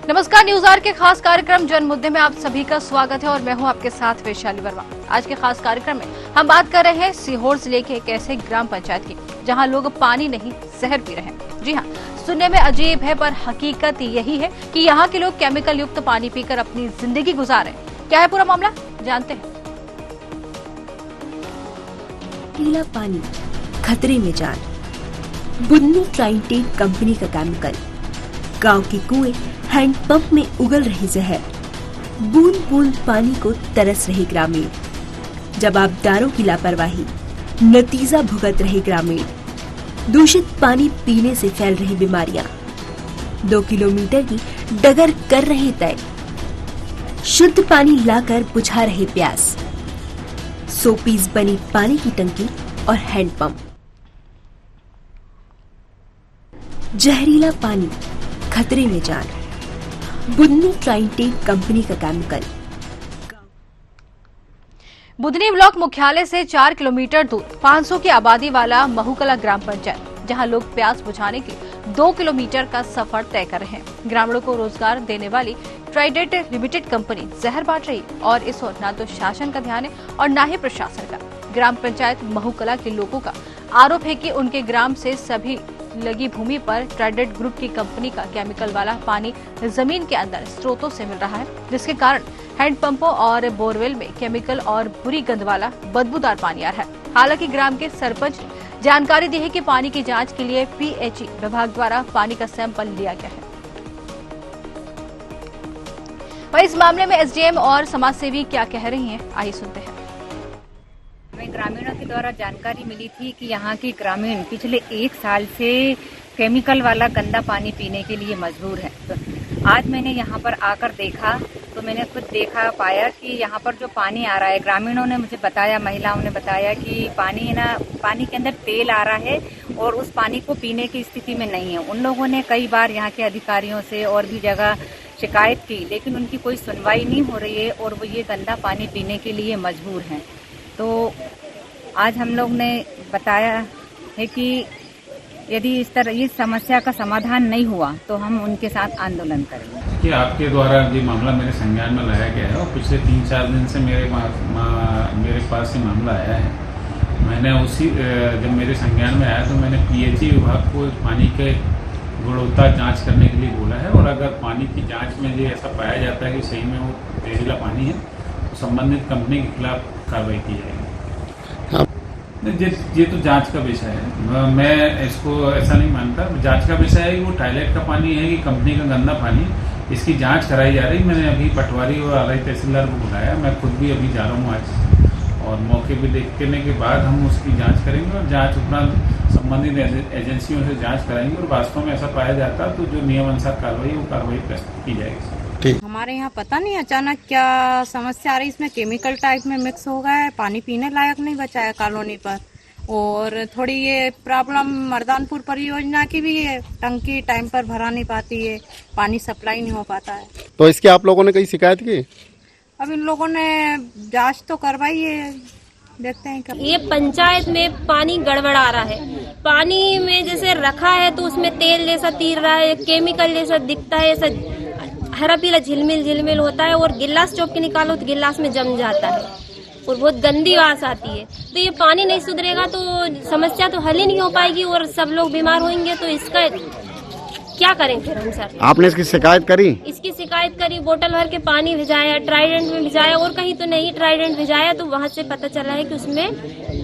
नमस्कार, news our के खास कार्यक्रम जन मुद्दे में आप सभी का स्वागत है और मैं हूं आपके साथ वैशाली वर्मा। आज के खास कार्यक्रम में हम बात कर रहे हैं सीहोर जिले के एक ऐसे ग्राम पंचायत की जहां लोग पानी नहीं जहर पी रहे हैं। जी हां, सुनने में अजीब है पर हकीकत यही है कि यहाँ के लोग केमिकल युक्त पानी पीकर अपनी जिंदगी गुजार रहे हैं। क्या है पूरा मामला, जानते हैं। पीला पानी, खतरे में जान। बुदनी ट्राइटेट कंपनी का केमिकल, गांव के कुएं, हैंडपंप में उगल रहे जहर, बूंद बूंद पानी को तरस रहे ग्रामीण। जवाबदारों की लापरवाही, नतीजा भुगत रहे ग्रामीण। दूषित पानी पीने से फैल रही बीमारियां, 2 किलोमीटर की डगर कर रहे तय। शुद्ध पानी लाकर बुझा रहे प्यास। 100 पीस बनी पानी की टंकी और हैंडपंप। जहरीला पानी, खतरे में जान। बुदनी ट्राइटेट कंपनी का केमिकल। बुदनी ब्लॉक मुख्यालय से 4 किलोमीटर दूर 500 की आबादी वाला महूकला ग्राम पंचायत, जहां लोग प्यास बुझाने के 2 किलोमीटर का सफर तय कर रहे हैं। ग्रामीणों को रोजगार देने वाली ट्राइडेट लिमिटेड कंपनी जहर बांट रही और इस ओर न तो शासन का ध्यान है और न ही प्रशासन का। ग्राम पंचायत महूकला के लोगों का आरोप है कि उनके ग्राम से सभी लगी भूमि पर ट्राइडेट ग्रुप की कंपनी का केमिकल वाला पानी जमीन के अंदर स्रोतों से मिल रहा है, जिसके कारण हैंडपंपों और बोरवेल में केमिकल और बुरी गंध वाला बदबूदार पानी आ रहा है। हालांकि ग्राम के सरपंच ने जानकारी दी है कि पानी की जांच के लिए पीएचई विभाग द्वारा पानी का सैंपल लिया गया है। वहीं इस मामले में एसडीएम और समाजसेवी क्या कह रही हैं, आइए सुनते हैं। हमें ग्रामीणों के द्वारा जानकारी मिली थी कि यहाँ के ग्रामीण पिछले 1 साल से केमिकल वाला गंदा पानी पीने के लिए मजबूर है। तो आज मैंने यहाँ पर आकर देखा तो मैंने खुद देखा पाया कि यहाँ पर जो पानी आ रहा है, ग्रामीणों ने मुझे बताया, महिलाओं ने बताया कि पानी के अंदर तेल आ रहा है और उस पानी को पीने की स्थिति में नहीं है। उन लोगों ने कई बार यहाँ के अधिकारियों से और भी जगह शिकायत की, लेकिन उनकी कोई सुनवाई नहीं हो रही है और वो ये गंदा पानी पीने के लिए मजबूर हैं। तो आज हम लोग ने बताया है कि यदि इस तरह इस समस्या का समाधान नहीं हुआ तो हम उनके साथ आंदोलन करेंगे। कि आपके द्वारा ये मामला मेरे संज्ञान में लाया गया है और पिछले 3-4 दिन से मेरे पास ये मामला आया है। मैंने जब मेरे संज्ञान में आया तो मैंने पीएचई विभाग को पानी के गुणवत्ता जांच करने के लिए बोला है और अगर पानी की जांच में ये ऐसा पाया जाता है कि सही में वो जहरीला पानी है तो संबंधित कंपनी के खिलाफ कार्रवाई की जाएगी। ये तो जांच का विषय है, मैं इसको ऐसा नहीं मानता। जांच का विषय है कि वो टॉयलेट का पानी है कि कंपनी का गंदा पानी, इसकी जांच कराई जा रही। मैंने अभी पटवारी और आरआई तहसीलदार को बुलाया, मैं खुद भी अभी जा रहा हूँ आज, और मौके पे देखने के बाद हम उसकी जांच करेंगे और जांच उपरांत संबंधित एजेंसियों से जांच कराएंगे और वास्तव में ऐसा पाया जाता तो जो नियम अनुसार कार्रवाई वो कार्रवाई प्रस्तुत की जाएगी। हमारे यहाँ पता नहीं अचानक क्या समस्या आ रही, इसमें केमिकल टाइप में मिक्स हो गया है, पानी पीने लायक नहीं बचा है कॉलोनी पर। और थोड़ी ये प्रॉब्लम मर्दानपुर परियोजना की भी है, टंकी टाइम पर भरा नहीं पाती है, पानी सप्लाई नहीं हो पाता है। तो इसकी आप लोगों ने कहीं शिकायत की? अब इन लोगों ने जांच तो करवाई है, देखते हैं क्या। ये पंचायत में पानी गड़बड़ा रहा है, पानी में जैसे रखा है तो उसमें तेल जैसा तीर रहा है, केमिकल जैसा दिखता है, ऐसा हरा पीला झिलमिल होता है और गिलास चौक के निकालो तो गिलास में जम जाता है और बहुत गंदी आवाज आती है। तो ये पानी नहीं सुधरेगा तो समस्या तो हल ही नहीं हो पाएगी और सब लोग बीमार होंगे। तो इसका क्या करें फिर हम सर? आपने इसकी शिकायत करी? इसकी शिकायत करी, बोतल भर के पानी भिजाया, ट्राइडेंट में भिजाया और कहीं तो नहीं ट्राइडेंट भिजाया तो वहाँ से पता चला है कि उसमें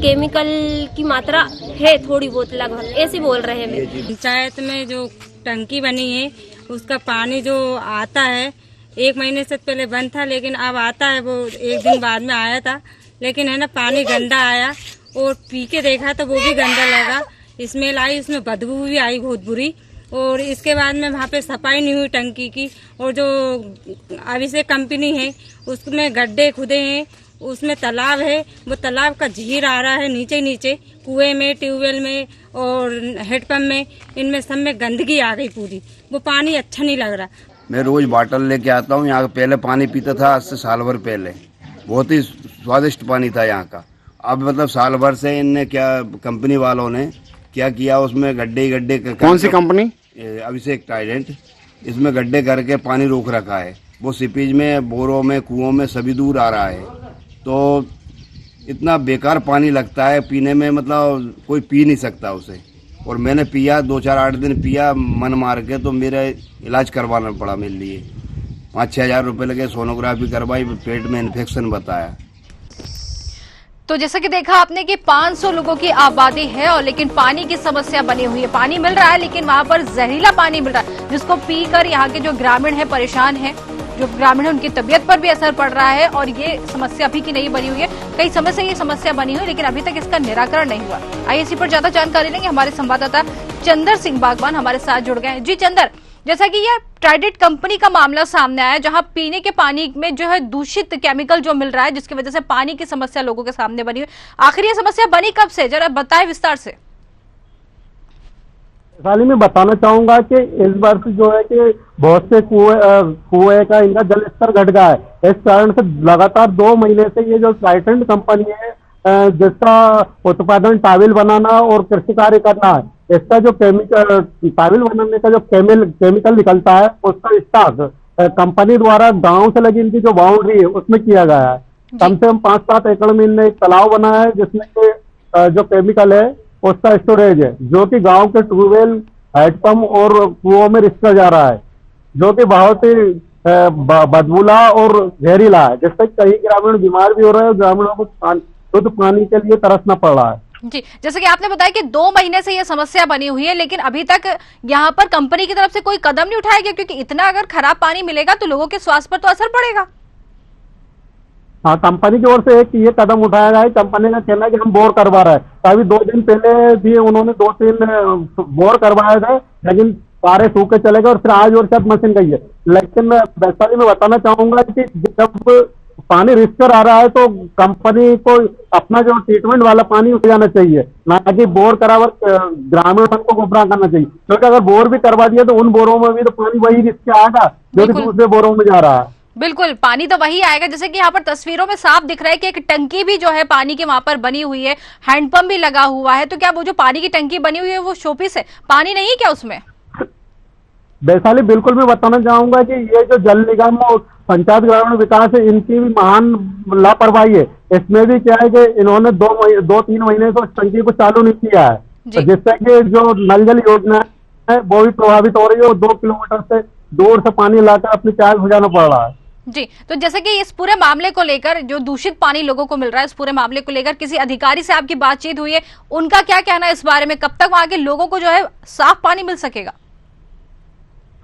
केमिकल की मात्रा है थोड़ी बहुत, लगभग ऐसे बोल रहे हैं। पंचायत में जो टंकी बनी है उसका पानी जो आता है 1 महीने से पहले बंद था, लेकिन अब आता है, वो 1 दिन बाद में आया था, लेकिन है ना पानी गंदा आया और पी के देखा तो वो भी गंदा लगा, स्मेल आई, उसमें बदबू भी आई बहुत बुरी। और इसके बाद में वहाँ पे सफाई नहीं हुई टंकी की, और जो अभिषेक कंपनी है उसमें गड्ढे खुदे हैं, उसमें तालाब है, वो तालाब का झीर आ रहा है नीचे कुएं में, ट्यूबवेल में और हेडपंप में, इनमें सब में गंदगी आ गई पूरी, वो पानी अच्छा नहीं लग रहा। मैं रोज बॉटल लेके आता हूँ यहाँ, पहले पानी पीता था, आज से साल भर पहले बहुत ही स्वादिष्ट पानी था यहाँ का। अब मतलब साल भर से इनने क्या, कंपनी वालों ने क्या किया, उसमें गड्ढे कौन सी कंपनी? अभिषेक ट्राइडेंट, इसमें गड्ढे करके पानी रोक रखा है। वो सीपेज में, बोरों में, कुओं में सभी दूर आ रहा है। तो इतना बेकार पानी लगता है पीने में, मतलब कोई पी नहीं सकता उसे। और मैंने पिया 2-4-8 दिन पिया मन मार के, तो मेरा इलाज करवाना पड़ा मेरे लिए। 5-6 हज़ार रुपये लगे, सोनोग्राफी करवाई, पेट में इन्फेक्शन बताया। तो जैसा कि देखा आपने कि 500 लोगों की आबादी है और लेकिन पानी की समस्या बनी हुई है। पानी मिल रहा है लेकिन वहां पर जहरीला पानी मिल रहा है, जिसको पीकर यहाँ के जो ग्रामीण है परेशान है। जो ग्रामीण है उनकी तबीयत पर भी असर पड़ रहा है और ये समस्या अभी की नहीं बनी हुई है, कई समय से ये समस्या बनी हुई है लेकिन अभी तक इसका निराकरण नहीं हुआ। आइए इसी पर ज्यादा जानकारी लेंगे, हमारे संवाददाता चंदर सिंह बागवान हमारे साथ जुड़ गए हैं। जी चंदर, जैसा कि यह ट्राइडेंट कंपनी का मामला सामने आया, जहां पीने के पानी में जो है दूषित केमिकल जो मिल रहा है, जिसकी वजह से पानी की समस्या लोगों के सामने बनी हुई। आखिर ये समस्या बनी कब से, जरा बताएं विस्तार से। साली में बताना चाहूंगा कि इस वर्ष जो है कि बहुत से कुएं का इनका जल स्तर घट गया है। इस कारण से लगातार 2 महीने से ये जो ट्राइडेंट कंपनी है जिसका उत्पादन टाविल बनाना और कृषि कार्य करना है, इसका जो केमिकल टाविल बनाने का जो केमिकल निकलता है उसका स्टॉक कंपनी द्वारा गांव से लगी इनकी जो बाउंड्री है उसमें किया गया है। कम से कम 5-7 एकड़ में इनने एक तालाब बनाया है जिसमें कि जो केमिकल है उसका स्टोरेज है, जो कि गांव के ट्यूबवेल, हैंडपंप और कुओं में रिश्ता जा रहा है, जो कि बहुत ही बदबूला और जहरीला है, जिससे कई ग्रामीण बीमार भी हो रहे हैं और ग्रामीणों को शुद्ध पानी के लिए तरसना पड़ रहा है। जी, जैसे कि आपने बताया कि 2 महीने से ये समस्या बनी हुई है लेकिन अभी तक यहाँ पर कंपनी की तरफ से कोई कदम नहीं उठाया गया, क्योंकि इतना अगर खराब पानी मिलेगा तो लोगों के स्वास्थ्य पर तो असर पड़ेगा। हाँ, कंपनी की ओर से एक ये कदम उठाया गया है। कंपनी का कहना है कि हम बोर करवा रहे हैं। अभी 2 दिन पहले भी उन्होंने 2-3 बोर करवाए थे लेकिन सारे सूखे चले गए और फिर आज और शायद मशीन गई है। लेकिन वैशाली में बताना चाहूंगा कि जब पानी रिस्कर आ रहा है तो कंपनी को अपना जो ट्रीटमेंट वाला पानी उठ जाना चाहिए, ना कि बोर करावर ग्रामीण को गुमराह करना चाहिए। क्योंकि अगर बोर भी करवा दिया तो उन बोरों में भी तो पानी वही रिस्क आएगा जो कि दूसरे बोरों में जा रहा है। बिल्कुल, पानी तो वही आएगा। जैसे कि यहाँ पर तस्वीरों में साफ दिख रहा है कि एक टंकी भी जो है पानी की वहां पर बनी हुई है, हैंडपंप भी लगा हुआ है। तो क्या वो जो पानी की टंकी बनी हुई है वो शोपीस है, पानी नहीं है क्या उसमें? वैशाली बिल्कुल मैं बताना चाहूंगा कि ये जो जल निगम और पंचायत ग्रामीण विकास है इनकी भी महान लापरवाही है। इसमें भी क्या है कि इन्होंने 2-3 महीने से उस टंकी को चालू नहीं किया है, तो जिससे कि जो नल जल योजना है वो भी प्रभावित हो रही है और 2 किलोमीटर से दूर से पानी लाकर अपनी चाय बुझाना पड़ रहा है। जी, तो जैसे कि इस पूरे मामले को लेकर, जो दूषित पानी लोगों को मिल रहा है, इस पूरे मामले को लेकर किसी अधिकारी से आपकी बातचीत हुई है? उनका क्या कहना है इस बारे में? कब तक वहां के लोगों को जो है साफ पानी मिल सकेगा?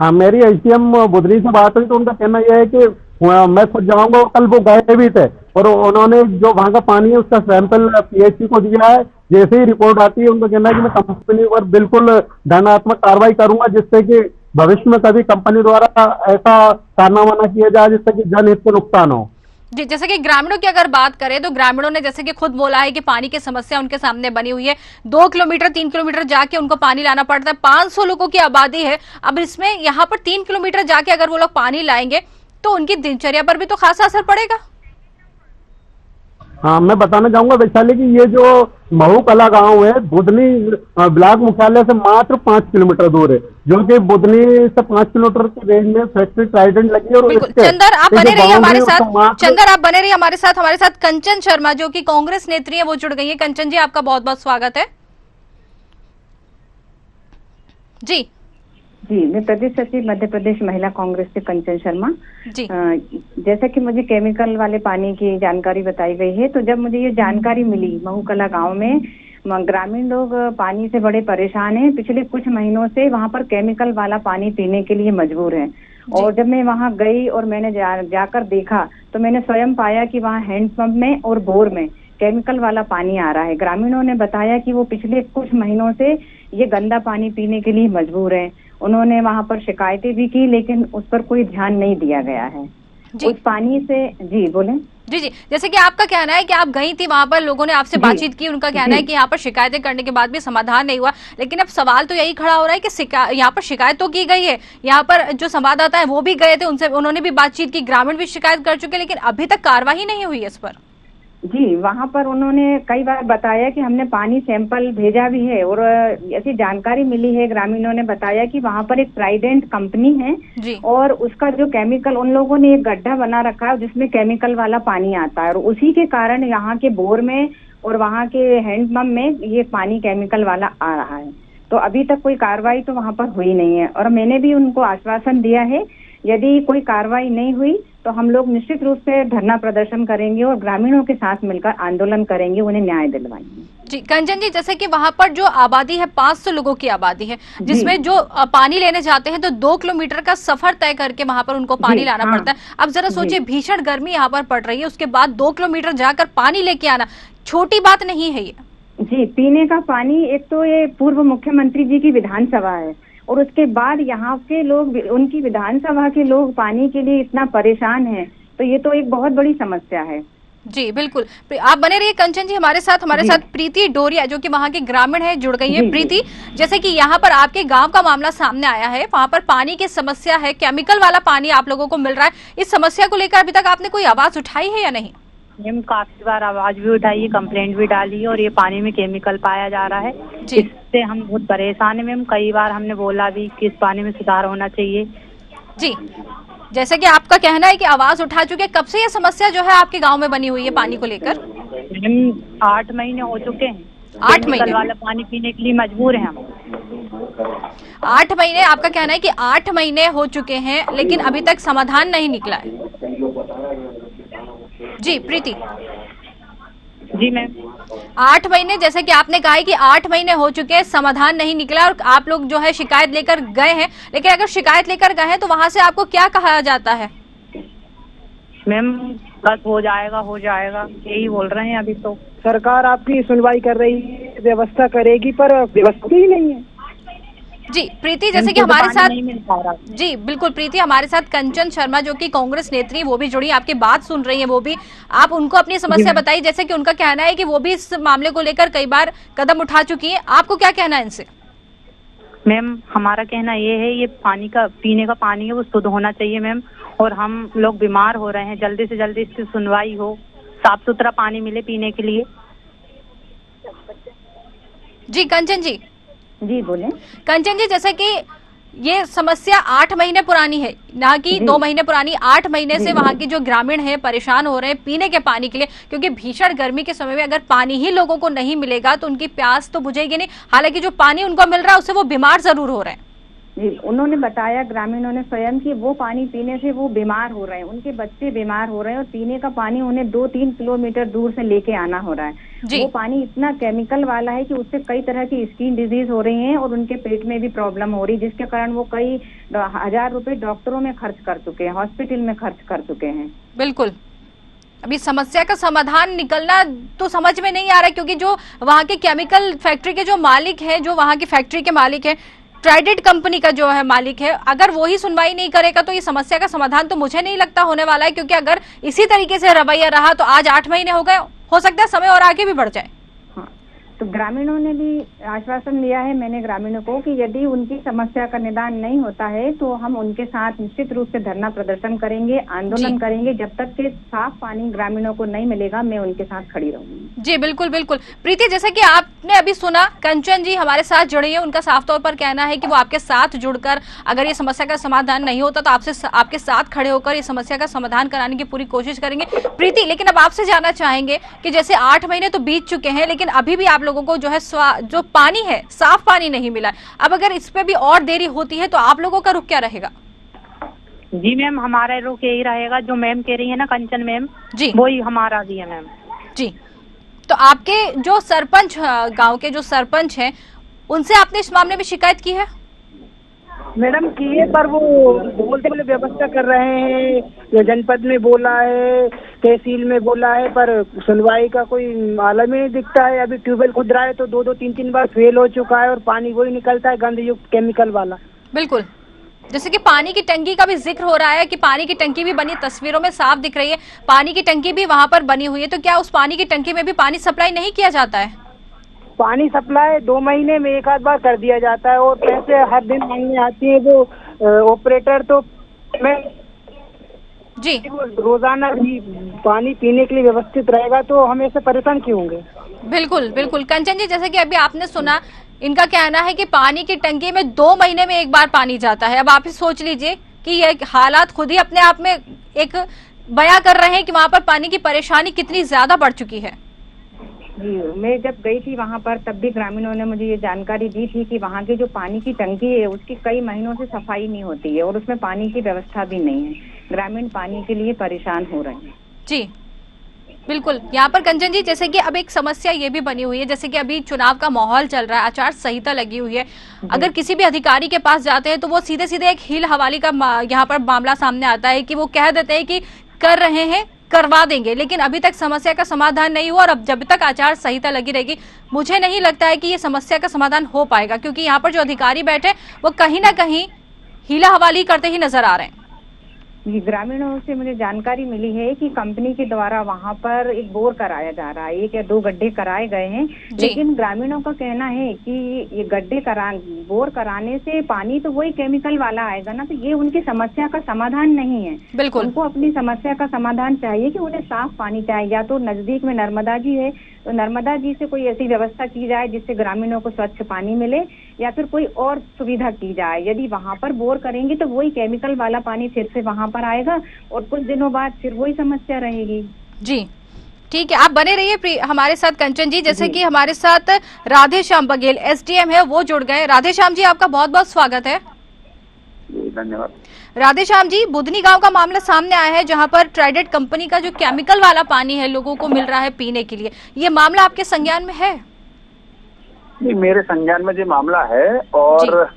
हाँ, मेरी एसडीएम बुधनी से बात हुई तो उनका कहना यह है कि मैं खुद जाऊंगा। कल वो गए भी थे और उन्होंने जो वहां का पानी है उसका सैंपल पीएचसी को दिया है। जैसे ही रिपोर्ट आती है उनका कहना है कि मैं कंपनी पर बिल्कुल दंडात्मक कार्रवाई करूंगा, जिससे कि भविष्य में कभी कंपनी द्वारा ऐसा कारनामा न किया जाए जिससे कि जनहित को नुकसान हो। जी, जैसे कि ग्रामीणों की अगर बात करें तो ग्रामीणों ने जैसे कि खुद बोला है कि पानी की समस्या उनके सामने बनी हुई है। 2 किलोमीटर 3 किलोमीटर जाके उनको पानी लाना पड़ता है। 500 लोगों की आबादी है। अब इसमें यहाँ पर 3 किलोमीटर जाके अगर वो लोग पानी लाएंगे तो उनकी दिनचर्या पर भी तो खासा असर पड़ेगा। हाँ, मैं बताना चाहूंगा वैशाली की ये जो महू कला गांव है बुधनी ब्लॉक मुख्यालय से मात्र 5 किलोमीटर दूर है, जो कि बुधनी से 5 किलोमीटर की रेंज में फैक्ट्री ट्राइडेंट लगी है। और चंदर आप बने रहिए हमारे साथ, चंदर आप बने रहिए हमारे साथ कंचन शर्मा जो कि कांग्रेस नेत्री है वो जुड़ गई है। कंचन जी, आपका बहुत बहुत स्वागत है। जी जी, मैं प्रदेश सचिव मध्य प्रदेश महिला कांग्रेस से कंचन शर्मा जी। जैसा कि मुझे केमिकल वाले पानी की जानकारी बताई गई है, तो जब मुझे ये जानकारी मिली, महूकला गांव में ग्रामीण लोग पानी से बड़े परेशान हैं। पिछले कुछ महीनों से वहां पर केमिकल वाला पानी पीने के लिए मजबूर हैं। और जब मैं वहां गई और मैंने जाकर देखा तो मैंने स्वयं पाया कि वहां हैंडपंप में और बोर में केमिकल वाला पानी आ रहा है। ग्रामीणों ने बताया कि वो पिछले कुछ महीनों से ये गंदा पानी पीने के लिए मजबूर हैं। उन्होंने वहां पर शिकायतें भी की लेकिन उस पर कोई ध्यान नहीं दिया गया है। उस पानी से जी बोले। जी, जैसे कि आपका कहना है कि आप गई थी वहां पर, लोगों ने आपसे बातचीत की, उनका कहना है कि यहाँ पर शिकायतें करने के बाद भी समाधान नहीं हुआ। लेकिन अब सवाल तो यही खड़ा हो रहा है कि यहाँ पर शिकायत तो की गई है, यहाँ पर जो संवाददाता है वो भी गए थे, उनसे उन्होंने भी बातचीत की, ग्रामीण भी शिकायत कर चुके, लेकिन अभी तक कार्रवाई नहीं हुई है इस पर। जी, वहाँ पर उन्होंने कई बार बताया कि हमने पानी सैंपल भेजा भी है, और ऐसी जानकारी मिली है, ग्रामीणों ने बताया कि वहाँ पर एक ट्राइडेंट कंपनी है जी। और उसका जो केमिकल, उन लोगों ने एक गड्ढा बना रखा है जिसमें केमिकल वाला पानी आता है, और उसी के कारण यहाँ के बोर में और वहाँ के हैंडपंप में ये पानी केमिकल वाला आ रहा है। तो अभी तक कोई कार्रवाई तो वहाँ पर हुई नहीं है, और मैंने भी उनको आश्वासन दिया है यदि कोई कार्रवाई नहीं हुई तो हम लोग निश्चित रूप से धरना प्रदर्शन करेंगे और ग्रामीणों के साथ मिलकर आंदोलन करेंगे, उन्हें न्याय दिलवाएंगे। जी कंचन जी, जैसे कि वहाँ पर जो आबादी है 500 लोगों की आबादी है, जिसमें जो पानी लेने जाते हैं तो 2 किलोमीटर का सफर तय करके वहाँ पर उनको पानी लाना पड़ता है। अब जरा सोचिए, भीषण गर्मी यहाँ पर पड़ रही है, उसके बाद 2 किलोमीटर जाकर पानी लेके आना छोटी बात नहीं है ये। जी, पीने का पानी, एक तो ये पूर्व मुख्यमंत्री जी की विधानसभा है और उसके बाद यहाँ के लोग, उनकी विधानसभा के लोग पानी के लिए इतना परेशान हैं, तो ये तो एक बहुत बड़ी समस्या है। जी बिल्कुल, आप बने रहिए कंचन जी हमारे साथ प्रीति डोरिया जो कि वहाँ की ग्रामीण है जुड़ गई है। प्रीति, जैसे कि यहाँ पर आपके गांव का मामला सामने आया है, वहाँ पर पानी की समस्या है, केमिकल वाला पानी आप लोगों को मिल रहा है, इस समस्या को लेकर अभी तक आपने कोई आवाज उठाई है या नहीं? हम काफी बार आवाज भी उठाई है, कंप्लेंट भी डाली है, और ये पानी में केमिकल पाया जा रहा है, इससे हम बहुत परेशान है मैम। कई बार हमने बोला भी कि इस पानी में सुधार होना चाहिए। जी, जैसे कि आपका कहना है कि आवाज उठा चुके, कब से ये समस्या जो है आपके गांव में बनी हुई है पानी को लेकर? मैम 8 महीने हो चुके हैं, 8 महीने वाला पानी पीने के लिए मजबूर है हम। 8 महीने, आपका कहना है कि 8 महीने हो चुके हैं लेकिन अभी तक समाधान नहीं निकला है। जी प्रीति। जी मैम, 8 महीने, जैसे कि आपने कहा है कि 8 महीने हो चुके हैं, समाधान नहीं निकला और आप लोग जो है शिकायत लेकर गए हैं, लेकिन अगर शिकायत लेकर गए हैं तो वहां से आपको क्या कहा जाता है? मैम बस हो जाएगा यही बोल रहे हैं। अभी तो सरकार आपकी सुनवाई कर रही है, व्यवस्था करेगी, पर व्यवस्था ही नहीं है। जी प्रीति, जैसे कि हमारे साथ, जी बिल्कुल प्रीति, हमारे साथ कंचन शर्मा जो कि कांग्रेस नेत्री, वो भी जुड़ी, आपकी बात सुन रही है, वो भी, आप उनको अपनी समस्या बताइए। जैसे कि उनका कहना है कि वो भी इस मामले को लेकर कई बार कदम उठा चुकी है, आपको क्या कहना है इनसे? मैम हमारा कहना ये है, ये पानी का, पीने का पानी है वो शुद्ध होना चाहिए मैम, और हम लोग बीमार हो रहे हैं, जल्दी से जल्दी इसकी सुनवाई हो, साफ सुथरा पानी मिले पीने के लिए। जी कंचन जी। जी बोले। कंचन जी, जैसे कि ये समस्या 8 महीने पुरानी है, ना कि 2 महीने पुरानी, 8 महीने से वहाँ के जो ग्रामीण हैं परेशान हो रहे हैं पीने के पानी के लिए, क्योंकि भीषण गर्मी के समय में अगर पानी ही लोगों को नहीं मिलेगा तो उनकी प्यास तो बुझेगी नहीं। हालांकि जो पानी उनको मिल रहा है उससे वो बीमार जरूर हो रहे हैं। जी, उन्होंने बताया, ग्रामीणों ने स्वयं, कि वो पानी पीने से वो बीमार हो रहे हैं, उनके बच्चे बीमार हो रहे हैं, और पीने का पानी उन्हें 2-3 किलोमीटर दूर से लेके आना हो रहा है। वो पानी इतना केमिकल वाला है कि उससे कई तरह की स्किन डिजीज हो रही हैं और उनके पेट में भी प्रॉब्लम हो रही है, जिसके कारण वो कई 1000 रुपए डॉक्टरों में खर्च कर चुके हैं, हॉस्पिटल में खर्च कर चुके हैं। बिल्कुल, अभी समस्या का समाधान निकलना तो समझ में नहीं आ रहा, क्योंकि जो वहाँ के केमिकल फैक्ट्री के जो मालिक है, जो वहाँ की फैक्ट्री के मालिक है, ट्राइडेंट कंपनी का जो है मालिक है, अगर वो ही सुनवाई नहीं करेगा तो ये समस्या का समाधान तो मुझे नहीं लगता होने वाला है, क्योंकि अगर इसी तरीके से रवैया रहा तो आज 8 महीने हो गए, हो सकता है समय और आगे भी बढ़ जाए। तो ग्रामीणों ने भी आश्वासन दिया है मैंने ग्रामीणों को कि यदि उनकी समस्या का निदान नहीं होता है तो हम उनके साथ निश्चित रूप से धरना प्रदर्शन करेंगे, आंदोलन करेंगे, जब तक के साफ पानी ग्रामीणों को नहीं मिलेगा मैं उनके साथ खड़ी रहूंगी। जी बिल्कुल बिल्कुल। प्रीति, जैसे कि आपने अभी सुना, कंचन जी हमारे साथ जुड़ी है, उनका साफ तौर पर कहना है कि वो आपके साथ जुड़कर अगर ये समस्या का समाधान नहीं होता तो आपके साथ खड़े होकर इस समस्या का समाधान कराने की पूरी कोशिश करेंगे। प्रीति, लेकिन अब आपसे जानना चाहेंगे कि जैसे 8 महीने तो बीत चुके हैं, लेकिन अभी भी आप लोगों को जो है जो पानी है, साफ पानी नहीं मिला। अब अगर इस पे भी और देरी होती है तो आप लोगों का रुख क्या रहेगा? जी मैम, हमारा रुख यही रहेगा, जो मैम कह रही है ना, कंचन मैम जी, वही हमारा भी है मैम। जी, तो आपके जो सरपंच, गांव के जो सरपंच हैं, उनसे आपने इस मामले में शिकायत की है? मैडम की है, पर वो बोलते बोले व्यवस्था कर रहे हैं, जनपद में बोला है, तहसील में बोला है, पर सुनवाई का कोई आलम ही नहीं दिखता है। अभी ट्यूबवेल खुद रहा है तो 2-3 बार फेल हो चुका है और पानी वही निकलता है गंध युक्त केमिकल वाला। बिल्कुल, जैसे कि पानी की टंकी का भी जिक्र हो रहा है कि पानी की टंकी भी बनी, तस्वीरों में साफ दिख रही है, पानी की टंकी भी वहाँ पर बनी हुई है, तो क्या उस पानी की टंकी में भी पानी सप्लाई नहीं किया जाता है? पानी सप्लाई 2 महीने में एक आध बार कर दिया जाता है और पैसे हर दिन मांगने आती है वो ऑपरेटर। तो मैं जी, वो रोजाना भी पानी पीने के लिए व्यवस्थित रहेगा तो हम ऐसे परेशान क्यों होंगे? बिल्कुल बिल्कुल। कंचन जी, जैसे कि अभी आपने सुना, इनका कहना है कि पानी की टंकी में 2 महीने में एक बार पानी जाता है। अब आप ही सोच लीजिए कि ये हालात खुद ही अपने आप में एक बयां कर रहे हैं कि वहां पर पानी की परेशानी कितनी ज्यादा बढ़ चुकी है। जी, मैं जब गई थी वहाँ पर तब भी ग्रामीणों ने मुझे ये जानकारी दी थी कि वहाँ की जो पानी की टंकी है उसकी कई महीनों से सफाई नहीं होती है और उसमें पानी की व्यवस्था भी नहीं है। ग्रामीण पानी के लिए परेशान हो रहे हैं। जी बिल्कुल। यहाँ पर कंचन जी, जैसे कि अब एक समस्या ये भी बनी हुई है, जैसे कि अभी चुनाव का माहौल चल रहा है, आचार संहिता लगी हुई है। अगर किसी भी अधिकारी के पास जाते हैं तो वो सीधे सीधे एक हील हवाली का यहाँ पर मामला सामने आता है कि वो कह देते हैं कि कर रहे हैं, करवा देंगे, लेकिन अभी तक समस्या का समाधान नहीं हुआ। और अब जब तक आचार संहिता लगी रहेगी, मुझे नहीं लगता है कि ये समस्या का समाधान हो पाएगा, क्योंकि यहाँ पर जो अधिकारी बैठे वो कहीं ना कहीं हीला हवाली करते ही नजर आ रहे हैं। जी, ग्रामीणों से मुझे जानकारी मिली है कि कंपनी के द्वारा वहाँ पर एक बोर कराया जा रहा है। 1 या 2 गड्ढे कराए गए हैं, लेकिन ग्रामीणों का कहना है कि ये गड्ढे बोर कराने से पानी तो वही केमिकल वाला आएगा ना, तो ये उनकी समस्या का समाधान नहीं है। बिल्कुल, उनको अपनी समस्या का समाधान चाहिए कि उन्हें साफ पानी चाहिए। या तो नजदीक में नर्मदा जी है तो नर्मदा जी से कोई ऐसी व्यवस्था की जाए जिससे ग्रामीणों को स्वच्छ पानी मिले, या फिर कोई और सुविधा की जाए। यदि वहाँ पर बोर करेंगे तो वही केमिकल वाला पानी फिर से वहाँ पर आएगा और कुछ दिनों बाद फिर वही समस्या रहेगी। जी ठीक है, आप बने रहिए हमारे साथ कंचन जी। जैसे कि हमारे साथ राधे श्याम बघेल SDM है, वो जुड़ गए। राधे श्याम जी, आपका बहुत बहुत स्वागत है। धन्यवाद। राधे श्याम जी, बुधनी गांव का मामला सामने आया है जहां पर ट्राइडेंट कंपनी का जो केमिकल वाला पानी है लोगों को मिल रहा है पीने के लिए। ये मामला आपके संज्ञान में है? नहीं, मेरे संज्ञान में जो मामला है, और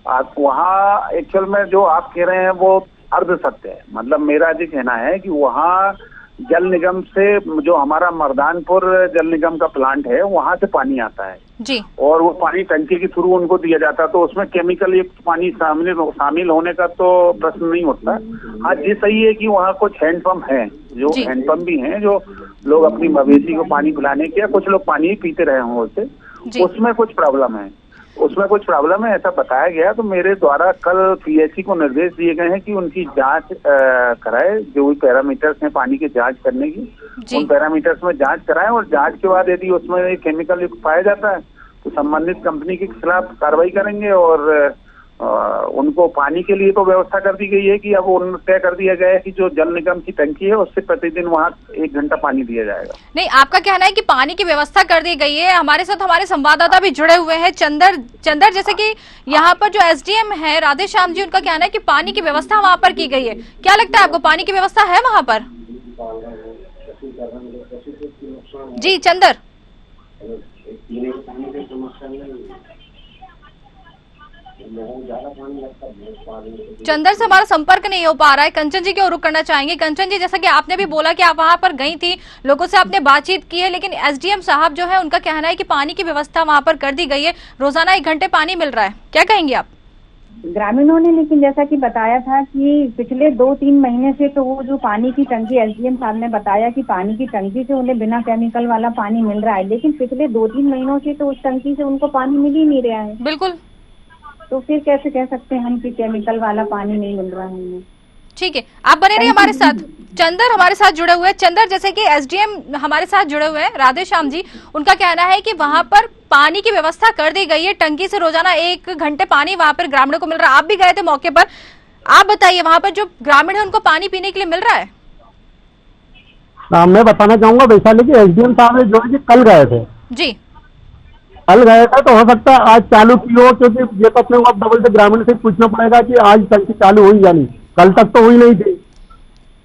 आप वहाँ एक्चुअल में जो आप कह रहे हैं वो अर्ध सत्य है। मतलब मेरा जो कहना है कि वहाँ जल निगम से, जो हमारा मर्दानपुर जल निगम का प्लांट है, वहाँ से पानी आता है जी, और वो पानी टंकी के थ्रू उनको दिया जाता है, तो उसमें केमिकल युक्त पानी शामिल होने का तो प्रश्न नहीं होता। हाँ, ये सही है कि वहाँ कुछ हैंडपंप हैं, जो हैंडपंप भी हैं, जो लोग अपनी मवेशी को पानी पिलाने के, या कुछ लोग पानी पीते रहे हों उससे, उसमें कुछ प्रॉब्लम है, ऐसा बताया गया। तो मेरे द्वारा कल PHC को निर्देश दिए गए हैं कि उनकी जांच कराए, जो भी पैरामीटर्स हैं पानी की जांच करने की, उन पैरामीटर्स में जांच कराएं, और जांच के बाद यदि उसमें केमिकल युक्त पाया जाता है तो संबंधित कंपनी के खिलाफ कार्रवाई करेंगे। और उनको पानी के लिए तो व्यवस्था कर दी गई है कि अब उन्होंने तय कर दिया गया है कि जो जल निगम की टंकी है उससे प्रतिदिन वहाँ 1 घंटा पानी दिया जाएगा। नहीं, आपका कहना है कि पानी की व्यवस्था कर दी गई है। हमारे साथ हमारे संवाददाता भी जुड़े हुए हैं, चंदर, जैसे कि यहाँ पर जो SDM है राधे श्याम जी, उनका कहना है कि पानी की व्यवस्था वहाँ पर की गई है। क्या लगता है आपको, पानी की व्यवस्था है वहाँ पर? जी चंदर, चंदर से हमारा संपर्क नहीं हो पा रहा है। कंचन जी की ओर रुख करना चाहेंगे। कंचन जी, जैसा कि आपने भी बोला कि आप वहां पर गई थी, लोगों से आपने बातचीत की है, लेकिन SDM साहब जो है उनका कहना है कि पानी की व्यवस्था वहां पर कर दी गई है, रोजाना 1 घंटे पानी मिल रहा है। क्या कहेंगे आप? ग्रामीणों ने लेकिन जैसा कि बताया था कि पिछले 2-3 महीने से तो वो जो पानी की टंकी, SDM साहब ने बताया कि पानी की टंकी से उन्हें बिना केमिकल वाला पानी मिल रहा है, लेकिन पिछले 2-3 महीनों से तो उस टंकी से उनको पानी मिल ही नहीं रहा है। बिल्कुल, तो फिर कैसे कह सकते हैं हम कि केमिकल वाला पानी नहीं मिल रहा है। ठीक है, आप बने रहिए हमारे साथ। चंदर हमारे साथ जुड़े हुए हैं। चंदर, जैसे कि SDM हमारे साथ जुड़े हुए हैं राधे श्याम जी, उनका कहना है कि वहां पर पानी की व्यवस्था कर दी गई है, टंकी से रोजाना 1 घंटे पानी वहां पर ग्रामीणों को मिल रहा है। आप भी गए थे मौके पर, आप बताइए वहां पर जो ग्रामीण है उनको पानी पीने के लिए मिल रहा है? मैं बताना चाहूंगा वैशाली के SDM साहब जो है कि कल गए थे जी, कल गए थे, तो हो सकता है आज चालू की हो, क्योंकि ये तो अपने को अब डबल से ग्रामीण से पूछना पड़ेगा कि आज टंकी चालू हुई या नहीं। कल तक तो हुई नहीं थी।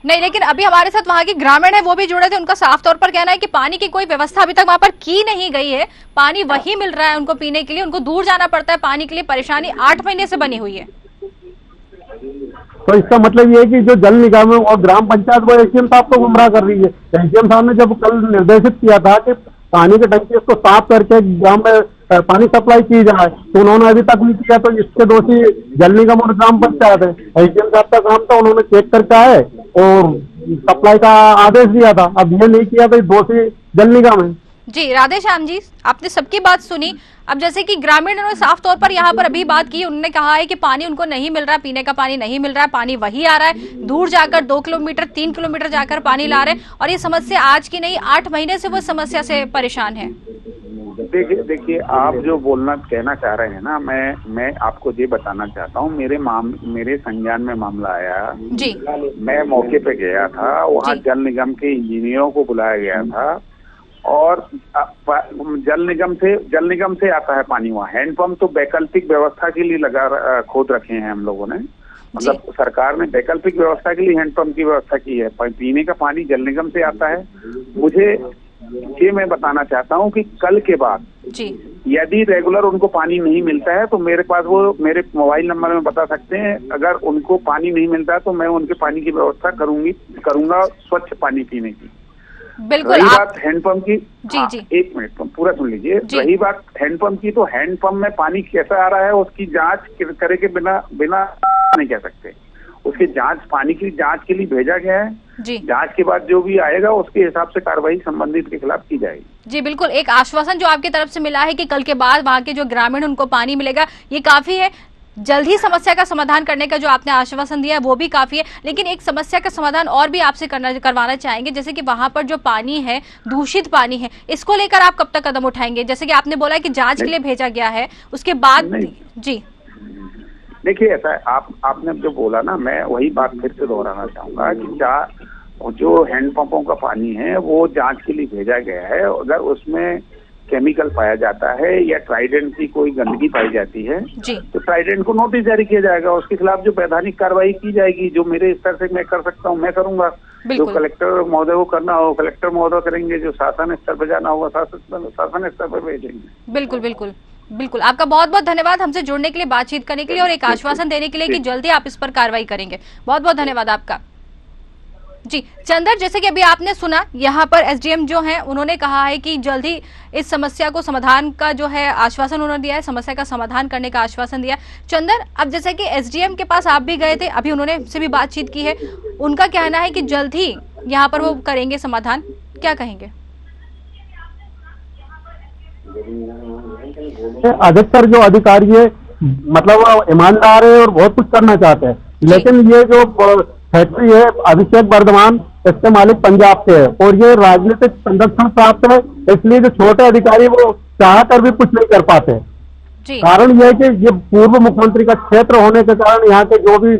नहीं, लेकिन अभी हमारे साथ वहां के ग्रामीण है, वो भी जुड़े थे। उनका साफ तौर पर कहना है कि पानी की कोई व्यवस्था अभी तक वहां पर की नहीं गई है, पानी वही मिल रहा है उनको पीने के लिए, उनको दूर जाना पड़ता है पानी के लिए। परेशानी 8 महीने से बनी हुई है। तो इसका मतलब ये है कि जो जल निगम और ग्राम पंचायत वो SDM साहब को गुमराह कर रही है। SDM साहब ने जब कल निर्देशित किया था कि पानी की टंकी उसको साफ करके ग्राम में पानी सप्लाई की जाए, तो उन्होंने अभी तक नहीं किया, तो इसके दोषी जल निगम और ग्राम पंचायत है। SDM साहब का काम था, उन्होंने चेक करके आए और सप्लाई का आदेश दिया था, अब ये नहीं किया तो दोषी जल निगम है। जी राधे श्याम जी, आपने सबकी बात सुनी। अब जैसे कि ग्रामीणों ने साफ तौर पर यहाँ पर अभी बात की, उन्होंने कहा है कि पानी उनको नहीं मिल रहा है, पीने का पानी नहीं मिल रहा है, पानी वही आ रहा है, दूर जाकर 2 किलोमीटर 3 किलोमीटर जाकर पानी ला रहे हैं, और ये समस्या आज की नहीं 8 महीने से वो समस्या से परेशान है। देखिए आप जो कहना चाह रहे हैं ना, मैं आपको ये बताना चाहता हूँ, मेरे संज्ञान में मामला आया जी, मैं मौके पे गया था, वहाँ जल निगम के इंजीनियरों को बुलाया गया था, और जल निगम से आता है पानी वहाँ। हैंडपंप तो वैकल्पिक व्यवस्था के लिए खोद रखे हैं हम लोगों ने, मतलब सरकार ने वैकल्पिक व्यवस्था के लिए हैंडपंप की व्यवस्था की है। पीने का पानी जल निगम से आता है। मुझे ये मैं बताना चाहता हूँ कि कल के बाद जी, यदि रेगुलर उनको पानी नहीं मिलता है तो मेरे पास वो मेरे मोबाइल नंबर में बता सकते हैं। अगर उनको पानी नहीं मिलता है तो मैं उनके पानी की व्यवस्था करूंगा स्वच्छ पानी पीने की। बिल्कुल। रही बात हैंडपंप की, जी। एक मिनट पूरा सुन लीजिए। रही बात हैंडपंप की, तो हैंडपंप में पानी कैसा आ रहा है उसकी जांच करे के बिना नहीं कह सकते। उसकी पानी की जांच के लिए भेजा गया है जी। जांच के बाद जो भी आएगा उसके हिसाब से कार्रवाई संबंधित के खिलाफ की जाएगी। जी बिल्कुल, एक आश्वासन जो आपकी तरफ से मिला है कि कल के बाद वहाँ के जो ग्रामीण उनको पानी मिलेगा, ये काफी है। जल्द ही समस्या का समाधान करने का जो आपने आश्वासन दिया है वो भी काफी है, लेकिन एक समस्या का समाधान और भी आपसे करवाना चाहेंगे, जैसे कि वहां पर जो पानी है, दूषित पानी है, इसको लेकर आप कब तक कदम उठाएंगे? जैसे कि आपने बोला है कि जांच के लिए भेजा गया है, उसके बाद जी देखिए ऐसा है, आपने जो बोला ना, मैं वही बात फिर से दोहराना चाहूंगा कि जो हैंडपंपों का पानी है वो जांच के लिए भेजा गया है। अगर उसमें केमिकल पाया जाता है या ट्राइडेंट की कोई गंदगी पाई जाती है तो ट्राइडेंट को नोटिस जारी किया जाएगा, उसके खिलाफ जो वैधानिक कार्रवाई की जाएगी। जो मेरे स्तर से मैं कर सकता हूँ मैं करूंगा, जो कलेक्टर महोदय को करना हो कलेक्टर महोदय करेंगे, जो शासन स्तर पर जाना होगा शासन स्तर पर भेजेंगे। बिल्कुल बिल्कुल बिल्कुल। आपका बहुत बहुत धन्यवाद हमसे जुड़ने के लिए, बातचीत करने के लिए और एक आश्वासन देने के लिए कि जल्दी आप इस पर कार्रवाई करेंगे। बहुत बहुत धन्यवाद आपका। जी चंदर, जैसे कि अभी आपने सुना, यहाँ पर एसडीएम जो हैं उन्होंने कहा है कि जल्द ही इस समस्या को समाधान का जो है आश्वासन उन्होंने दिया है, समस्या का समाधान करने का आश्वासन दिया। चंदर, अब जैसे कि एसडीएम के पास आप भी गए थे, अभी उन्होंने से भी बातचीत की है, उनका कहना है कि जल्द ही यहाँ पर वो करेंगे समाधान, क्या कहेंगे? अधिकतर जो अधिकारी है मतलब ईमानदार है और बहुत कुछ करना चाहते हैं, लेकिन ये जो फैक्ट्री है अभिषेक वर्धमान, इसके मालिक पंजाब से है और ये राजनीतिक संरक्षण प्राप्त है, इसलिए जो छोटे अधिकारी वो चाह कर भी कुछ नहीं कर पाते। कारण यह है कि ये पूर्व मुख्यमंत्री का क्षेत्र होने के कारण यहाँ के जो भी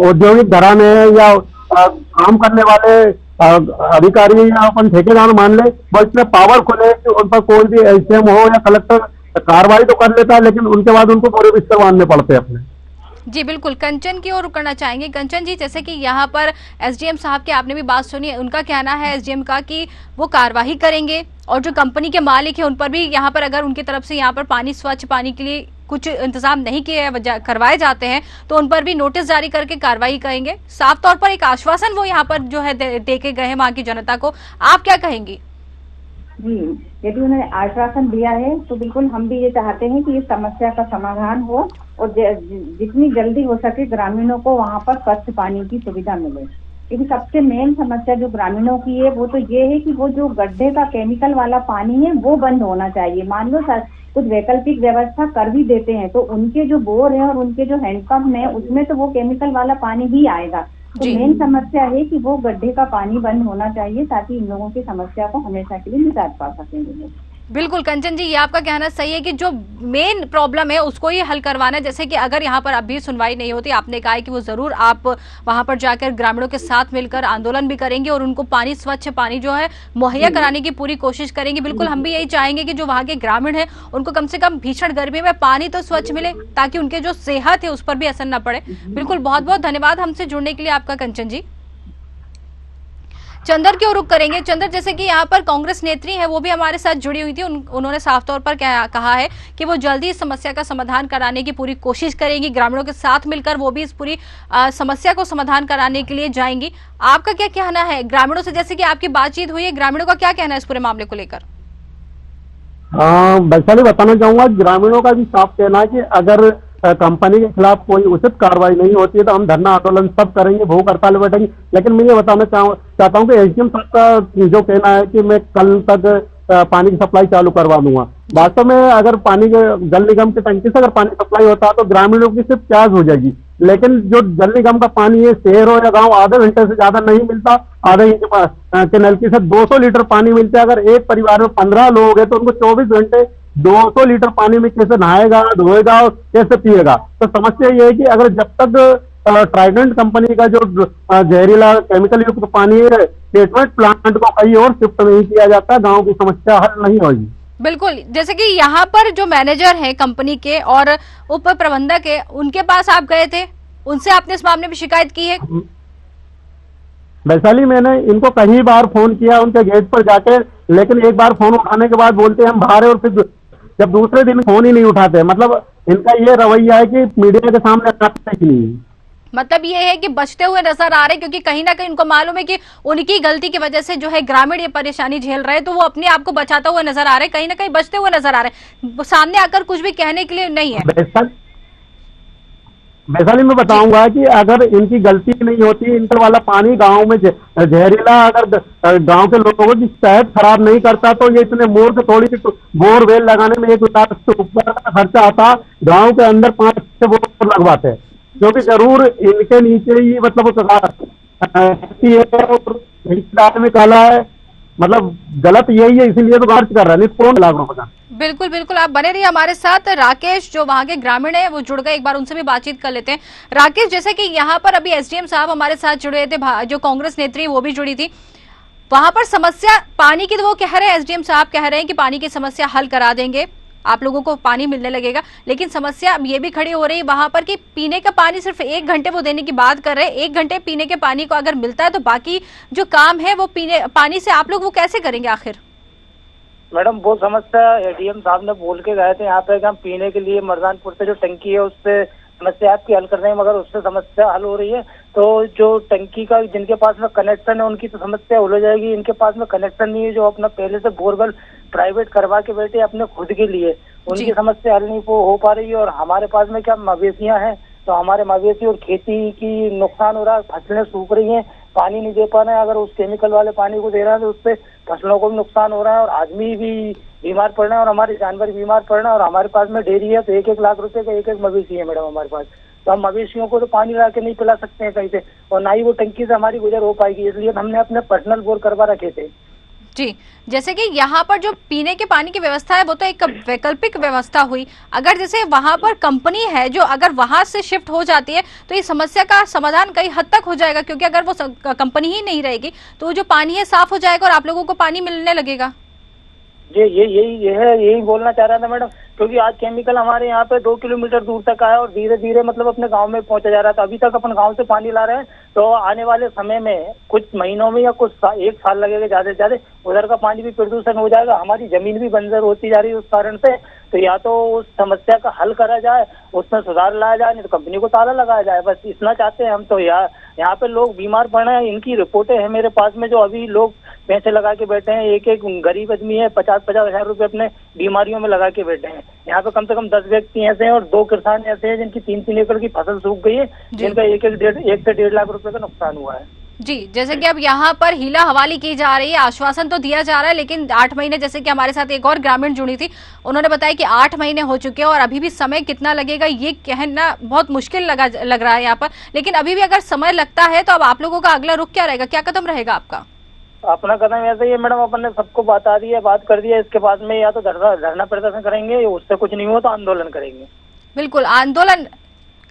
औद्योगिक घराने हैं या काम करने वाले अधिकारी या अपन ठेकेदार मान ले, वो इसमें पावरफुल है कि उन पर कोई भी एसडीएम हो या कलेक्टर कार्रवाई तो कर लेता है, लेकिन उनके बाद उनको पूरे बिस्तर बांधने पड़ते हैं अपने। जी बिल्कुल, कंचन की ओर करना चाहेंगे। कंचन जी, जैसे कि यहाँ पर एसडीएम साहब की आपने भी बात सुनी, उनका कहना है एसडीएम का कि वो कार्रवाई करेंगे और जो कंपनी के मालिक है उन पर भी यहाँ पर अगर उनकी तरफ से यहाँ पर पानी, स्वच्छ पानी के लिए कुछ इंतजाम नहीं करवाए जाते हैं तो उन पर भी नोटिस जारी करके कार्रवाई करेंगे। साफ तौर पर एक आश्वासन वो यहाँ पर जो है दे के गए हैं वहाँ की जनता को, आप क्या कहेंगी? जी, यदि उन्होंने आश्वासन दिया है तो बिल्कुल हम भी ये चाहते हैं कि इस समस्या का समाधान हो और जितनी जल्दी हो सके ग्रामीणों को वहाँ पर स्वच्छ पानी की सुविधा मिले। क्योंकि सबसे मेन समस्या जो ग्रामीणों की है वो तो ये है कि वो जो गड्ढे का केमिकल वाला पानी है वो बंद होना चाहिए। मान लो कुछ वैकल्पिक व्यवस्था कर भी देते हैं तो उनके जो बोर है और उनके जो हैंडपंप है उसमें तो वो केमिकल वाला पानी ही आएगा। तो मेन समस्या है कि वो गड्ढे का पानी बंद होना चाहिए ताकि इन लोगों की समस्या को हमेशा के लिए निजात पा सकेंगे। बिल्कुल कंचन जी, ये आपका कहना सही है कि जो मेन प्रॉब्लम है उसको ही हल करवाना है। जैसे कि अगर यहाँ पर अभी सुनवाई नहीं होती, आपने कहा है कि वो जरूर आप वहां पर जाकर ग्रामीणों के साथ मिलकर आंदोलन भी करेंगे और उनको पानी, स्वच्छ पानी जो है मुहैया कराने की पूरी कोशिश करेंगे। बिल्कुल हम भी यही चाहेंगे कि जो वहाँ के ग्रामीण है उनको कम से कम भीषण गर्मी में पानी तो स्वच्छ मिले ताकि उनके जो सेहत है उस पर भी असर न पड़े। बिल्कुल, बहुत बहुत धन्यवाद हमसे जुड़ने के लिए आपका कंचन जी। चंदर की ओर रुख करेंगे। चंदर, जैसे कि यहाँ पर कांग्रेस नेत्री है वो भी हमारे साथ जुड़ी हुई थी, उन्होंने साफ तौर पर कहा है कि वो जल्दी इस समस्या का समाधान कराने की पूरी कोशिश करेंगी, ग्रामीणों के साथ मिलकर वो भी इस पूरी समस्या को समाधान कराने के लिए जाएंगी। आपका क्या कहना है ग्रामीणों से? जैसे कि आपकी बातचीत हुई है, ग्रामीणों का क्या कहना है इस पूरे मामले को लेकर? वैशाली, बताना चाहूंगा ग्रामीणों का भी साफ कहना है कि अगर कंपनी के खिलाफ कोई उचित कार्रवाई नहीं होती है तो हम धरना आंदोलन सब करेंगे, भूख हड़ताल बैठेंगे। लेकिन मैं ये बताना चाहता हूँ कि एसडीएम साहब का जो कहना है कि मैं कल तक पानी की सप्लाई चालू करवा दूंगा। वास्तव में अगर पानी के जल निगम की टंकी से अगर पानी सप्लाई होता है तो ग्रामीणों की सिर्फ प्यास हो जाएगी, लेकिन जो जल निगम का पानी है शहर हो या गांव आधे घंटे से ज्यादा नहीं मिलता। आधे घंटे के नलकी से 200 लीटर पानी मिलता है। अगर एक परिवार में 15 लोग हैं तो उनको 24 घंटे 200 लीटर पानी में कैसे नहाएगा, धोएगा और कैसे पिएगा। तो समस्या ये है कि अगर जब तक ट्राइडेंट कंपनी का जो जहरीला केमिकल युक्त पानी है ट्रीटमेंट प्लांट को कहीं और शिफ्ट नहीं किया जाता, गांव की समस्या हल नहीं होगी। बिल्कुल, जैसे कि यहाँ पर जो मैनेजर है कंपनी के और उप प्रबंधक है, उनके पास आप गए थे, उनसे आपने इस मामले में शिकायत की है? वैशाली मैंने इनको कई बार फोन किया उनके गेट पर जाके, लेकिन एक बार फोन उठाने के बाद बोलते हैं हम बाहर है, और फिर जब दूसरे दिन फोन ही नहीं उठाते। मतलब इनका ये रवैया है कि मीडिया के सामने आते ही नहीं। मतलब ये है कि बचते हुए नजर आ रहे, क्योंकि कहीं ना कहीं उनको मालूम है कि उनकी गलती की वजह से जो है ग्रामीण ये परेशानी झेल रहे हैं, तो वो अपने आप को बचाता हुआ नजर आ रहे, कहीं ना कहीं बचते हुए नजर आ रहे, सामने आकर कुछ भी कहने के लिए नहीं है। वैशाली मैं बताऊंगा कि अगर इनकी गलती नहीं होती, इनका वाला पानी गांव में जहरीला अगर गांव के लोगों की सेहत खराब नहीं करता तो ये इतने मूर्ख थोड़ी सी बोरवेल लगाने में 1 लाख से ऊपर का खर्चा आता, गांव के अंदर 5-6 बोर लगवाते, क्योंकि जरूर इनके नीचे ही मतलब में काला है। मतलब गलत यही है, इसीलिए तो खर्च कर रहा है 1 लाख रुपए का। बिल्कुल बिल्कुल, आप बने रहिए हमारे साथ। राकेश जो वहां के ग्रामीण है वो जुड़ गए, एक बार उनसे भी बातचीत कर लेते हैं। राकेश, जैसे कि यहाँ पर अभी एसडीएम साहब हमारे साथ जुड़े थे, जो कांग्रेस नेत्री वो भी जुड़ी थी, वहां पर समस्या पानी की, तो वो कह रहे हैं, एसडीएम साहब कह रहे हैं कि पानी की समस्या हल करा देंगे, आप लोगों को पानी मिलने लगेगा। लेकिन समस्या अब ये भी खड़ी हो रही है वहां पर कि पीने का पानी सिर्फ 1 घंटे वो देने की बात कर रहे हैं। 1 घंटे पीने के पानी को अगर मिलता है तो बाकी जो काम है वो पीने पानी से आप लोग वो कैसे करेंगे आखिर? मैडम वो समस्या एडीएम साहब ने बोल के गए थे यहाँ पे कि हम पीने के लिए मरदानपुर से जो टंकी है उससे समस्या आपकी हल कर रहे हैं, मगर उससे समस्या हल हो रही है तो जो टंकी का जिनके पास में कनेक्शन है उनकी तो समस्या हल हो जाएगी। इनके पास में कनेक्शन नहीं है, जो अपना पहले से बोरवेल प्राइवेट करवा के बैठे अपने खुद के लिए, उनकी समस्या हल नहीं हो पा रही है। और हमारे पास में क्या मवेशियां हैं, तो हमारे मवेशी और खेती की नुकसान हो रहा है, फसलें सूख रही हैं, पानी नहीं दे पा रहे हैं। अगर उस केमिकल वाले पानी को दे रहे हैं तो उससे फसलों को भी नुकसान हो रहा है और आदमी भी बीमार पड़ रहे हैं और हमारे जानवर बीमार पड़ रहे हैं। और हमारे पास में डेयरी है तो 1-1 लाख रुपए का 1-1 मवेशी है मैडम हमारे पास, तो हम मवेशियों को तो पानी ला के नहीं पिला सकते हैं कहीं से, और ना ही वो टंकी से हमारी गुजर हो पाएगी, इसलिए हमने अपने पर्सनल बोर करवा रखे थे। जी, जैसे कि यहाँ पर जो पीने के पानी की व्यवस्था है वो तो एक वैकल्पिक व्यवस्था हुई, अगर जैसे वहां पर कंपनी है जो अगर वहां से शिफ्ट हो जाती है तो इस समस्या का समाधान कई हद तक हो जाएगा, क्योंकि अगर वो कंपनी ही नहीं रहेगी तो जो पानी है साफ हो जाएगा और आप लोगों को पानी मिलने लगेगा। यही बोलना चाह रहा था मैडम, क्योंकि आज केमिकल हमारे यहाँ पे 2 किलोमीटर दूर तक आया और धीरे धीरे मतलब अपने गांव में पहुंचा जा रहा था। अभी तक अपन गांव से पानी ला रहे हैं, तो आने वाले समय में कुछ महीनों में या कुछ 1 साल लगेगा ज्यादा से ज्यादा, उधर का पानी भी प्रदूषण हो जाएगा, हमारी जमीन भी बंजर होती जा रही है उस कारण से। तो या तो उस समस्या का हल करा जाए, उसमें सुधार लाया जाए, नहीं तो कंपनी को ताला लगाया जाए, बस इतना चाहते हैं हम। तो यहाँ पे लोग बीमार पड़ रहे हैं, इनकी रिपोर्टें हैं मेरे पास में, जो अभी लोग पैसे लगा के बैठे हैं, एक गरीब आदमी है 50-50 हजार रुपए अपने बीमारियों में लगा के बैठे हैं। यहाँ पे कम से कम 10 व्यक्ति ऐसे हैं और 2 किसान ऐसे हैं जिनकी 3-3 एकड़ की फसल सूख गई है, जिनका 1 से 1.5 लाख रुपए का नुकसान हुआ है। जी, जैसे कि अब यहाँ पर हीला हवाली की जा रही है, आश्वासन तो दिया जा रहा है, लेकिन 8 महीने, जैसे कि हमारे साथ एक और ग्रामीण जुड़ी थी, उन्होंने बताया कि 8 महीने हो चुके हैं और अभी भी समय कितना लगेगा ये कहना बहुत मुश्किल लग रहा है यहाँ पर। लेकिन अभी भी अगर समय लगता है तो अब आप लोगों का अगला रुख क्या रहेगा, क्या कदम रहेगा आपका? अपना कदम ऐसा ही है मैडम, अपन ने सबको बता दिया, बात कर दिया, इसके बाद में या तो धरना प्रदर्शन करेंगे, उससे कुछ नहीं हुआ तो आंदोलन करेंगे। बिल्कुल, आंदोलन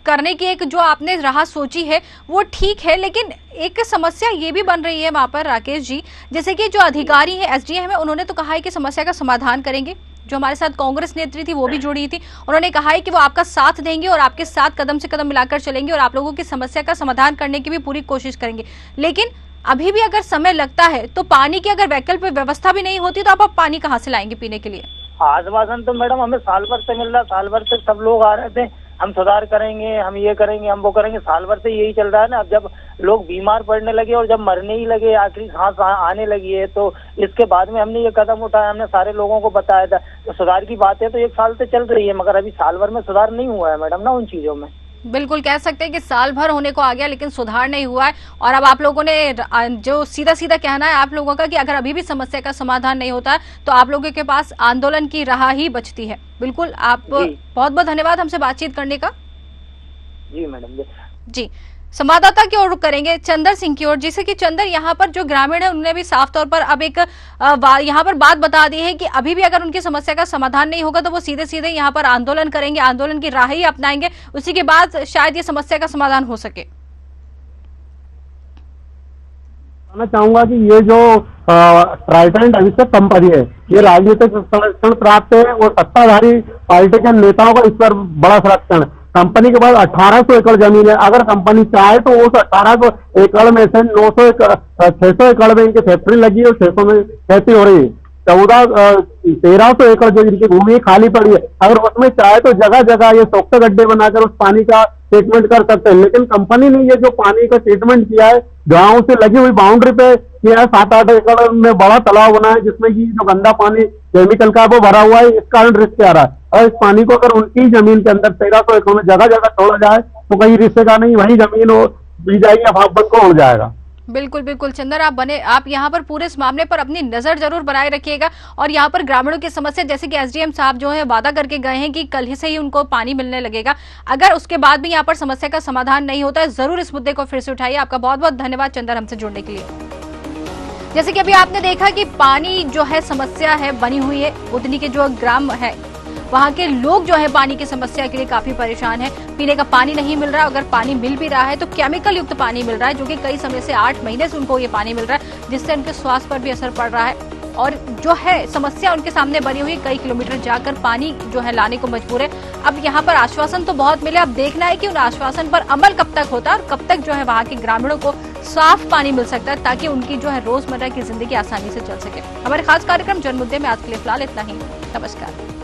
करने की एक जो आपने राह सोची है वो ठीक है, लेकिन एक समस्या ये भी बन रही है वहां पर राकेश जी, जैसे कि जो अधिकारी है एसडीएम है, उन्होंने तो कहा है कि समस्या का समाधान करेंगे। जो हमारे साथ कांग्रेस नेत्री थी वो भी जुड़ी थी, उन्होंने कहा है कि वो आपका साथ देंगे और आपके साथ कदम से कदम मिलाकर चलेंगे और आप लोगों की समस्या का समाधान करने की भी पूरी कोशिश करेंगे। लेकिन अभी भी अगर समय लगता है तो पानी की अगर वैकल्पिक व्यवस्था भी नहीं होती तो आप पानी कहाँ से लाएंगे पीने के लिए? आश्वासन तो मैडम हमें साल भर से मिल रहा, साल भर से सब लोग आ रहे थे, हम सुधार करेंगे, हम ये करेंगे, हम वो करेंगे, साल भर से यही चल रहा है ना। अब जब लोग बीमार पड़ने लगे और जब मरने ही लगे, आखिरी सांस आने लगी है, तो इसके बाद में हमने ये कदम उठाया, हमने सारे लोगों को बताया था। तो सुधार की बात है तो 1 साल से चल रही है, मगर अभी साल भर में सुधार नहीं हुआ है मैडम ना उन चीजों में। बिल्कुल कह सकते हैं कि साल भर होने को आ गया लेकिन सुधार नहीं हुआ है। और अब आप लोगों ने जो सीधा सीधा कहना है आप लोगों का कि अगर अभी भी समस्या का समाधान नहीं होता है तो आप लोगों के पास आंदोलन की राह ही बचती है। बिल्कुल, आप बहुत बहुत धन्यवाद हमसे बातचीत करने का। जी मैडम। जी, संवाददाता की ओर रुख करेंगे चंदर सिंह की ओर। जैसे कि चंदर, यहाँ पर जो ग्रामीण है उन्होंने भी साफ तौर पर अब एक यहाँ पर बात बता दी है कि अभी भी अगर उनकी समस्या का समाधान नहीं होगा तो वो सीधे सीधे यहाँ पर आंदोलन करेंगे, आंदोलन की राह ही अपनाएंगे, उसी के बाद शायद ये समस्या का समाधान हो सके। मैं चाहूंगा कि ये जो ट्राइडेंट अभिषेक कंपनी है ये राजनीतिक संरक्षण प्राप्त है और सत्ताधारी पार्टी के नेताओं का इस पर बड़ा संरक्षण। कंपनी के पास 1800 एकड़ जमीन है। अगर कंपनी चाहे तो उस 1800 एकड़ में से 600 एकड़ में इनकी फैक्ट्री लगी है और 600 में खेती हो रही है। 1300 एकड़ जो इनकी भूमि खाली पड़ी है। अगर उसमें चाहे तो जगह जगह ये सोख्ते गड्ढे बनाकर उस पानी का ट्रीटमेंट कर सकते हैं, लेकिन कंपनी ने ये जो पानी का ट्रीटमेंट किया है गांव से लगी हुई बाउंड्री पे किया है। 7-8 एकड़ में बड़ा तालाब बना है जिसमें कि जो गंदा पानी केमिकल का वो भरा हुआ है। इस कारण रिस्क आ रहा है और इस पानी को अगर उनकी जमीन के अंदर 1300 एकड़ में जगह जगह छोड़ा जाए तो कहीं रिस्क का नहीं, वही जमीन हो दी जाएगी, अफाक को उड़ जाएगा। बिल्कुल बिल्कुल चंदर, आप यहाँ पर पूरे इस मामले पर अपनी नजर जरूर बनाए रखिएगा। और यहाँ पर ग्रामीणों की समस्या, जैसे कि एसडीएम साहब जो है वादा करके गए हैं कि कल ही से ही उनको पानी मिलने लगेगा, अगर उसके बाद भी यहाँ पर समस्या का समाधान नहीं होता है जरूर इस मुद्दे को फिर से उठाइए। आपका बहुत बहुत धन्यवाद चंदर हमसे जुड़ने के लिए। जैसे कि अभी आपने देखा कि पानी जो है समस्या है बनी हुई है, बुधनी के जो ग्राम है वहाँ के लोग जो है पानी की समस्या के लिए काफी परेशान है। पीने का पानी नहीं मिल रहा, अगर पानी मिल भी रहा है तो केमिकल युक्त पानी मिल रहा है, जो कि कई समय से 8 महीने से उनको ये पानी मिल रहा है, जिससे उनके स्वास्थ्य पर भी असर पड़ रहा है। और जो है समस्या उनके सामने बनी हुई, कई किलोमीटर जाकर पानी जो है लाने को मजबूर है। अब यहाँ पर आश्वासन तो बहुत मिले, अब देखना है कि उन आश्वासन पर अमल कब तक होता है और कब तक जो है वहाँ के ग्रामीणों को साफ पानी मिल सकता है, ताकि उनकी जो है रोजमर्रा की जिंदगी आसानी से चल सके। हमारे खास कार्यक्रम जनमुद्दे में आज के लिए फिलहाल इतना ही। नमस्कार।